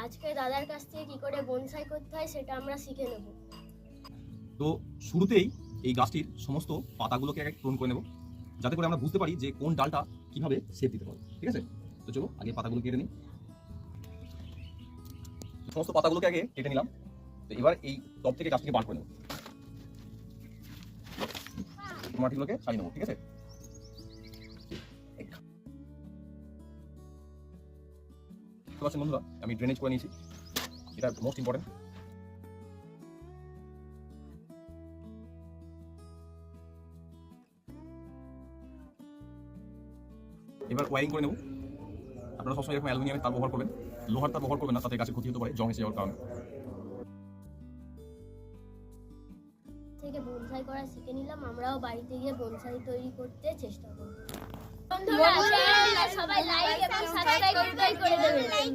আজকে দাদার কাছ থেকে কি করে বনসাই করতে হয় সেটা আমরা শিখে নেব। তো শুরুতেই এই গাছটির সমস্ত পাতাগুলোকে আগে ক্লোন করে নেব, যাতে করে আমরা বুঝতে পারি যে কোন ডালটা কিভাবে শেপ দিতে পারবো। ঠিক আছে, তো চলো আগে পাতাগুলো কেটে নিই। সমস্ত পাতাগুলোকে আগে কেটে নিলাম। তো এবার এই টপ থেকে গাছটিকে বার করে নেব, মাটিগুলোকে ছাড়িয়ে নেবো। ঠিক আছে, বন্ধুরা আমি ড্রেনেজ করে নিয়েছি, এটা মোস্ট ইম্পর্টেন্ট। এবার ওয়ারিং করে নেব। আপনারা সবসময় এরকম অ্যালুমিনিয়ামের তার ব্যবহার করবেন, লোহার তার ব্যবহার করবেন না, তাতে গাছের ক্ষতি হতে পারে জং এসে যাওয়ার কারণে। থেকে বনসাই করা শিখে নিলাম, আমরাও বাড়িতে গিয়ে বনসাই তৈরি করতে চেষ্টা করব। বন্ধুরা সবাই লাইক এবং সাবস্ক্রাইব করে দেবেন।